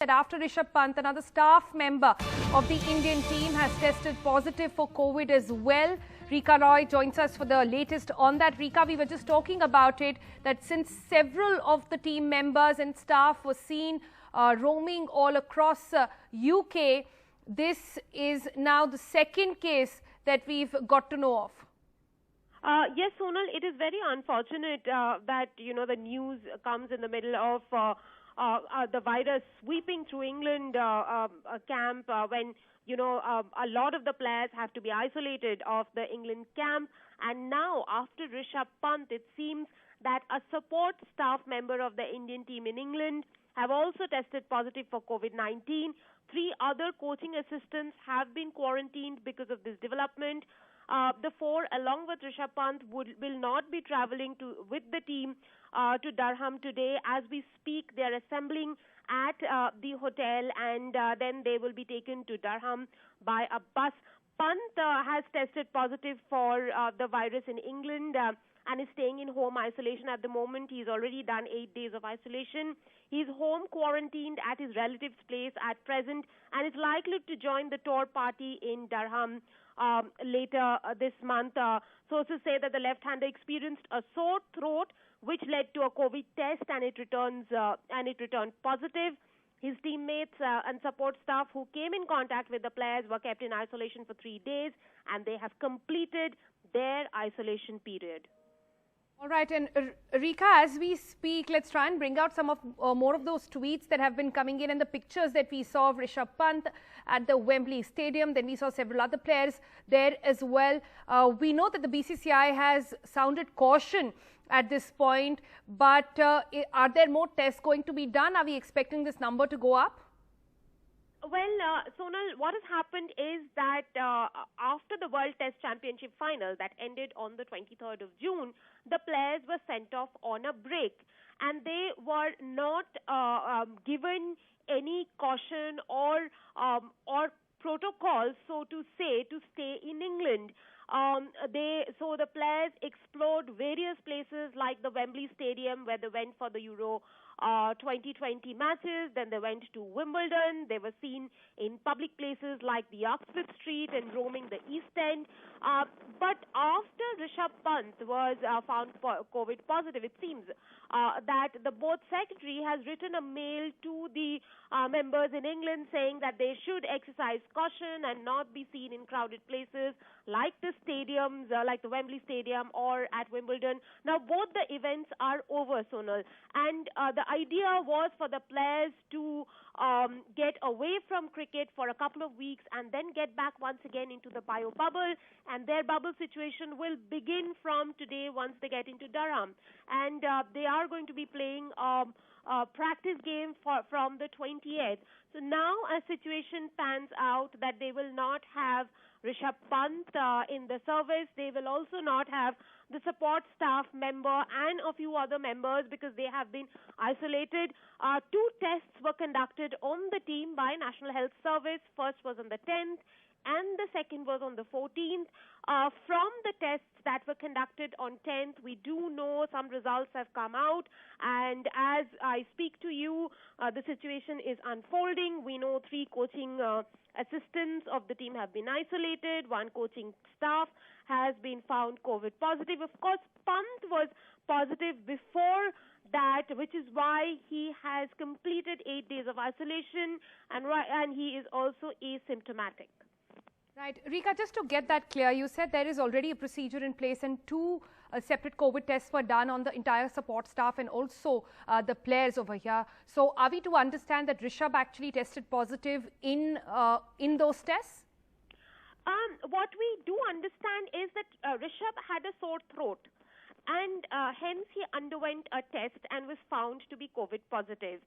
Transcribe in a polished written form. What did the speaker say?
that after Rishabh Pant, another staff member of the Indian team has tested positive for COVID as well. Rika Roy joins us for the latest on that. Rika, we were just talking about it, that since several of the team members and staff were seen roaming all across UK, this is now the second case that we've got to know of. Yes, Sonal, it is very unfortunate that, the news comes in the middle of the virus sweeping through England camp when, a lot of the players have to be isolated of the England camp. And now, after Rishabh Pant, it seems that a support staff member of the Indian team in England have also tested positive for COVID-19. 3 other coaching assistants have been quarantined because of this development. The 4, along with Rishabh Pant, will not be travelling with the team to Durham today. As we speak, they are assembling at the hotel, and then they will be taken to Durham by a bus. Pant has tested positive for the virus in England and is staying in home isolation at the moment. He's already done 8 days of isolation. He's home quarantined at his relative's place at present and is likely to join the tour party in Durham later this month. Sources say that the left-hander experienced a sore throat, which led to a COVID test, and it returned positive. His teammates and support staff who came in contact with the players were kept in isolation for 3 days, and they have completed their isolation period. All right, and Rika, as we speak, let's try and bring out some of more of those tweets that have been coming in and the pictures that we saw of Rishabh Pant at the Wembley Stadium. Then we saw several other players there as well. We know that the BCCI has sounded caution at this point, but are there more tests going to be done? Are we expecting this number to go up? Well, Sonal, what has happened is that after the World Test Championship final that ended on the 23rd of June, the players were sent off on a break, and they were not given any caution or protocol, so to say, to stay in England. So the players explored various places like the Wembley Stadium, where they went for the Euro 2020 matches. Then they went to Wimbledon. They were seen in public places like the Oxford Street and roaming the East End. But after Rishabh Pant was found COVID positive, it seems that the board secretary has written a mail to the members in England saying that they should exercise caution and not be seen in crowded places like the stadiums, like the Wembley Stadium or at Wimbledon. Now, both the events are over, Sonal, and the idea was for the players to get away from cricket for a couple of weeks and then get back once again into the bio bubble, and their bubble situation will begin from today once they get into Durham, and they are going to be playing a practice game from the 28th. So now a situation pans out that they will not have Rishabh Pant in the service. They will also not have the support staff member and a few other members because they have been isolated. 2 tests were conducted on the team by National Health Service. First was on the 10th and the second was on the 14th. From the tests that were conducted on 10th, we do know some results have come out, and as I speak to you, the situation is unfolding. We know 3 coaching assistants of the team have been isolated. 1 coaching staff has been found COVID positive. Of course, Pant was positive before that, which is why he has completed 8 days of isolation, and he is also asymptomatic. Right. Rika, just to get that clear, you said there is already a procedure in place and 2 separate COVID tests were done on the entire support staff and also the players over here. So are we to understand that Rishabh actually tested positive in those tests? What we do understand is that Rishabh had a sore throat, and hence he underwent a test and was found to be COVID positive.